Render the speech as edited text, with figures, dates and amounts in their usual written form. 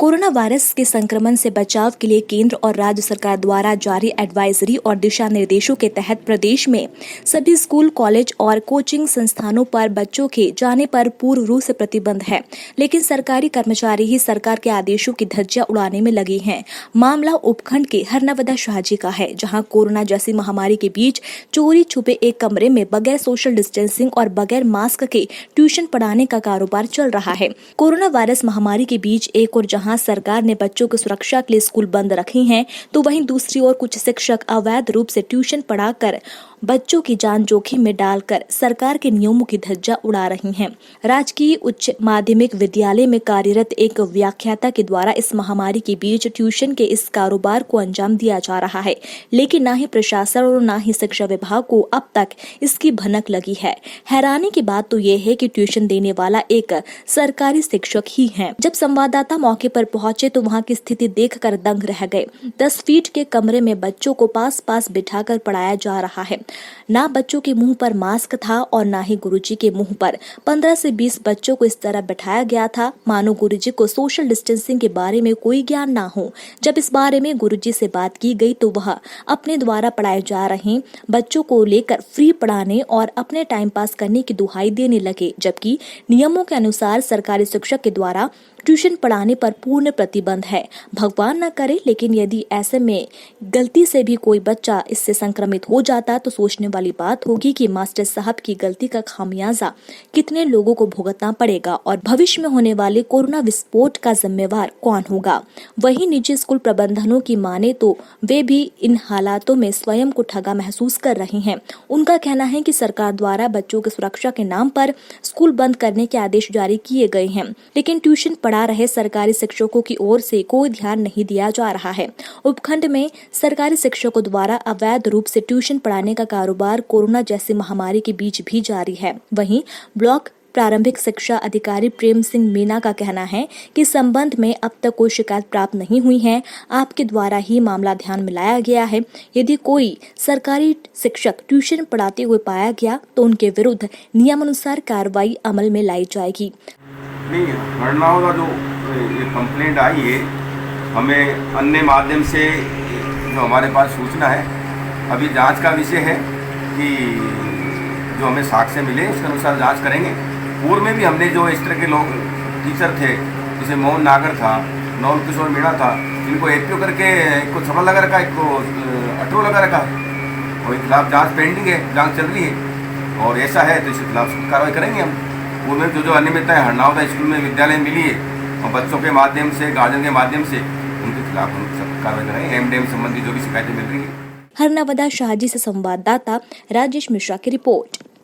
Corona virus के संक्रमण से बचाव के लिए केंद्र और राज्य सरकार द्वारा जारी एडवाइजरी और दिशा निर्देशों के तहत प्रदेश में सभी स्कूल, कॉलेज और कोचिंग संस्थानों पर बच्चों के जाने पर पूर्ण रूप से प्रतिबंध है। लेकिन सरकारी कर्मचारी ही सरकार के आदेशों की धज्जियां उड़ाने में लगे हैं। मामला उपखंड के हरनवदा शाहजी का है, जहां कोरोना जैसी महामारी के बीच चोरी छुपे एक कमरे में बगैर सोशल डिस्टेंसिंग और बगैर मास्क के ट्यूशन पढ़ाने का कारोबार चल रहा है। कोरोना वायरस महामारी के बीच एक और जहां सरकार ने बच्चों की सुरक्षा के लिए स्कूल बंद रखे हैं, तो वहीं दूसरी ओर कुछ शिक्षक अवैध रूप से ट्यूशन पढ़ाकर बच्चों की जान जोखिम में डालकर सरकार के नियमों की धज्जियां उड़ा रही हैं। राजकीय उच्च माध्यमिक विद्यालय में कार्यरत एक व्याख्याता के द्वारा इस महामारी के बीच ट्यूशन के इस कारोबार को अंजाम दिया जा रहा है, लेकिन न ही प्रशासन और न ही शिक्षा विभाग को अब तक इसकी भनक लगी है। हैरानी की बात तो ये है कि ट्यूशन देने वाला एक सरकारी शिक्षक ही है। जब संवाददाता मौके पर पहुंचे तो वहां की स्थिति देखकर दंग रह गए। 10 फीट के कमरे में बच्चों को पास पास बिठाकर पढ़ाया जा रहा है। ना बच्चों के मुंह पर मास्क था और ना ही गुरुजी के मुंह पर। 15 से 20 बच्चों को इस तरह बैठाया गया था मानो गुरुजी को सोशल डिस्टेंसिंग के बारे में कोई ज्ञान ना हो। जब इस बारे में गुरुजी से बात की गई तो वह अपने द्वारा पढ़ाए जा रहे बच्चों को लेकर फ्री पढ़ाने और अपने टाइम पास करने की दुहाई देने लगे, जबकि नियमों के अनुसार सरकारी शिक्षक के द्वारा ट्यूशन पढ़ाने पर पूर्ण प्रतिबंध है। भगवान न करे, लेकिन यदि ऐसे में गलती से भी कोई बच्चा इससे संक्रमित हो जाता तो सोचने वाली बात होगी कि मास्टर साहब की गलती का खामियाजा कितने लोगों को भुगतना पड़ेगा और भविष्य में होने वाले कोरोना विस्फोट का जिम्मेवार कौन होगा। वहीं निजी स्कूल प्रबंधनों की माने तो वे भी इन हालातों में स्वयं को ठगा महसूस कर रहे हैं। उनका कहना है कि सरकार द्वारा बच्चों की सुरक्षा के नाम पर स्कूल बंद करने के आदेश जारी किए गए हैं, लेकिन ट्यूशन पढ़ा रहे सरकारी शिक्षकों की ओर से कोई ध्यान नहीं दिया जा रहा है। उपखंड में सरकारी शिक्षकों द्वारा अवैध रूप से ट्यूशन पढ़ाने का कारोबार कोरोना जैसी महामारी के बीच भी जारी है। वहीं ब्लॉक प्रारंभिक शिक्षा अधिकारी प्रेम सिंह मीना का कहना है कि संबंध में अब तक कोई शिकायत प्राप्त नहीं हुई है। आपके द्वारा ही मामला ध्यान में लाया गया है। यदि कोई सरकारी शिक्षक ट्यूशन पढ़ाते हुए पाया गया तो उनके विरुद्ध नियमानुसार कार्रवाई अमल में लाई जाएगी। नहीं, घटनाओं का जो ये कंप्लेंट आई है, हमें अन्य माध्यम से जो हमारे पास सूचना है, अभी जांच का विषय है कि जो हमें साक्ष्य मिले उसके अनुसार जांच करेंगे। पूर्व में भी हमने जो इस तरह के लोग टीचर थे, जैसे मोहन नागर था, नौल किशोर मीणा था, इनको एपीओ करके एक को सफल लगा रखा, एक को अटरो लगा रखा है और इनके खिलाफ जाँच पेंडिंग है, जाँच चल रही है और ऐसा है तो इसके खिलाफ कार्रवाई करेंगे हम। पूर्व में जो अनियमितताएं हरनवदा स्कूल में विद्यालय मिली है और बच्चों के माध्यम से, गार्जियन के माध्यम से, उनके खिलाफ हम सब कार्रवाई करेंगे। एमडीएम संबंधी जो भी शिकायतें मिल रही है। हरनवदा शाहजी से संवाददाता राजेश मिश्रा की रिपोर्ट।